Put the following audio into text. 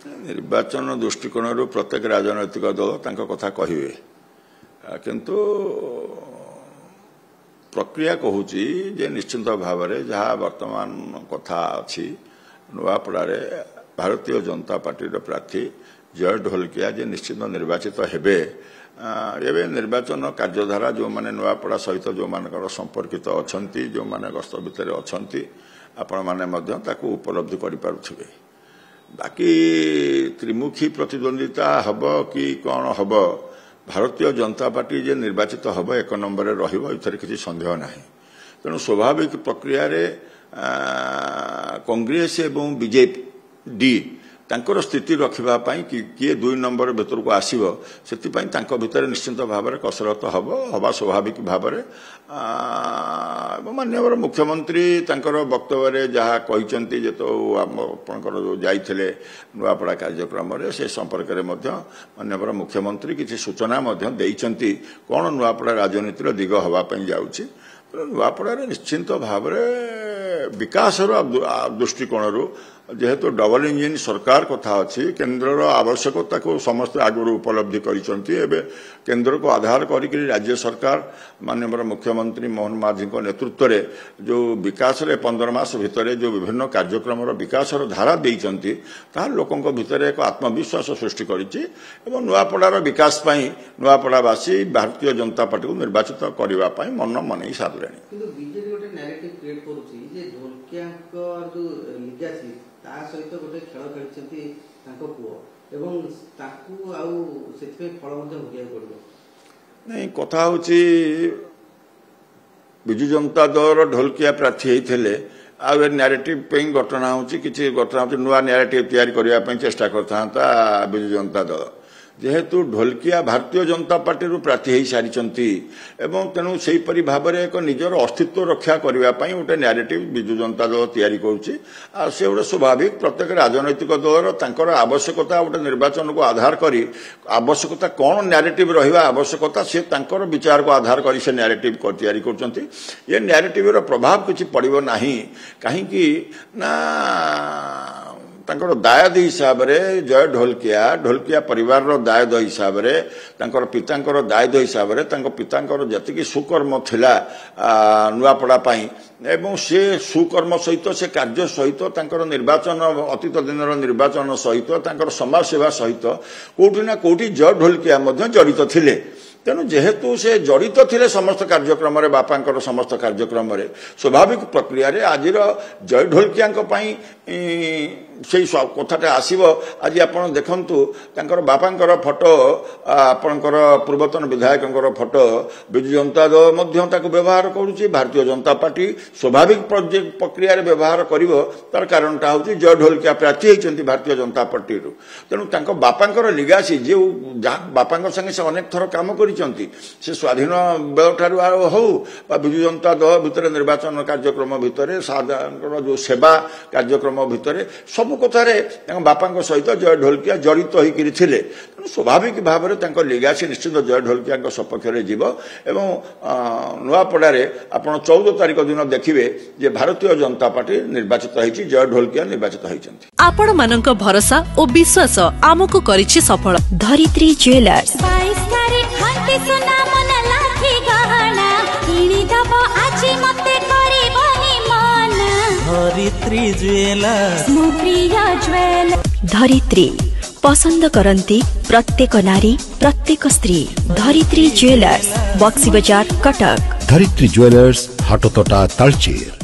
निर्वाचन दृष्टिकोण प्रत्येक राजनैतिक दल तांको कथा कहिवे किंतु प्रक्रिया कहूची जे निश्चित भाव में जहाँ वर्तमान कथा अच्छी नुआपड़े भारतीय जनता पार्टी प्रार्थी जय ढोलकिया जे निश्चित निर्वाचित हेबे एवं निर्वाचन कार्यधारा जो माने नुआपड़ा सहित जो मानकर संपर्कित अछंती जो माने गस्त भितर अछंती आपण माने मध्य ताकू उपलब्धि करि पारुथिबे बाकी त्रिमुखी प्रतिद्वंदिता हब कि कौन हब भारतीय जनता पार्टी जे निर्वाचित हब एक नंबर रहिबो इथरे किछि संदेह नाही तेणु स्वाभाविक प्रक्रिया रे कांग्रेस एवं बीजेपी तांकर स्थिति रखिबा पई किए 2 नंबर भीतर को आसीबो सेति पई तांको भीतर निश्चित भाव में कसरत हवा स्वाभाविक भाव में माननीय मुख्यमंत्री तांकर वक्तव्य जहाँ कहिसंती जे तो आपनकर जो जाइथिले नुआपड़ा कार्यक्रम रे से संपर्क रे मध्य माननीय मुख्यमंत्री किछि सूचना मध्य देइचंती कोन नुआपड़ा राजनीति रो दिग हवा पई जाउची नुआपड़ा रे निश्चित भाव में विकास दृष्टिकोण जेहेतु डबल इंजिन सरकार कथा अच्छी केन्द्र आवश्यकता को समस्त आगुरी उपलब्धि करें केन्द्र को आधार करी राज्य सरकार माननीय मुख्यमंत्री मोहन माझी नेतृत्व में जो विकास 15 मास भितर जो विभिन्न कार्यक्रम विकास धारा देती लोकों भितर एक आत्मविश्वास सृष्टि करिछि एवं नुआपड़ार विकास पई नुआपड़ावासी भारतीय जनता पार्टी को निर्वाचित करने मन मन साधुराणी सहित गोटे खेल खेली पुओ एवं ताकू आउ सेथिबे फल मध्ये भोगिया पड़ो नहीं कथा होची बिजु जनता दल ढोलकिया प्रार्थी होइथिले आ नैरेटिव पे घटना होची किछि घटना होची नुआ नैरेटिव तैयारी करिया पई चेष्टा करथांता बिजु जनता दल जेहेतु ढोलकिया भारतीय जनता पार्टी प्रार्थी हो सारी एवं तेणु से भाव में एक निजर अस्तित्व रक्षा करने गोटे नैरेटिव बिजु जनता दल तैयारी करुच्ची से गोटे स्वाभाविक प्रत्येक राजनैतिक दलर आवश्यकता गोटे निर्वाचन को आधार करी आवश्यकता कौन नैरेटिव रहा आवश्यकता से विचार को आधार करी से नैरेटिव तैयारी कर ये नैरेटिव प्रभाव किसी पड़ो ना कहीं ना दायद हिसाब रे जय ढोलकिया परिवार रो दायद हिसाब रे पितांकर दायद हिसाब रे पितांकर जतिकी सुकर्म थिला नुआपड़ा पई एवं से सुकर्म सहित से कार्य सहित निर्वाचन अतीत दिन निर्वाचन सहित समाज सेवा सहित कोठी ना कोठी जय ढोलकिया जड़ित थिले तेणु जेहेतु से जड़ित थिले समस्त कार्यक्रम रे बापांकर समस्त कार्यक्रम रे स्वाभाविक प्रक्रिया रे आज जय ढोलकिया से कथाटा आसब आज आप देखु बापांकर फोटो आपणकर पूर्वतन विधायक फोटो बिजु जनता दल व्यवहार करुच्ची भारतीय जनता पार्टी स्वाभाविक प्रक्रिया रे व्यवहार कर कारणटा हूँ जय ढोलकिया प्रार्थी होती भारतीय जनता पार्टी तेणु बापांकर लिगासी जो बापांकर संगे से अनेक थर काम कर स्वाधीन बेल ठारू हो बिजु जनता दल भितर निर्वाचन कार्यक्रम भितर साधारण जो सेवा कार्यक्रम भितर सब कथार बापा सहित जय ढोलकिया जड़ित होते स्वाभाविक भाव में लिगासी निश्चित जय ढोलकिया सपक्ष में जीव एवं नुआपड़ा आप 14 तारिख दिन देखिए जे भारतीय जनता पार्टी निर्वाचित होती जय ढोलकिया निर्वाचित होती आपण मानक भरोसा और विश्वास आमको करिछि सफल धरित्री ज्वेलर्स धरित्री ज्वेलर्स धरित्री पसंद करती प्रत्येक नारी प्रत्येक स्त्री धरित्री ज्वेलर्स बक्सी बाजार कटक धरित्री ज्वेलर्स हाटोतोटा तालचेर।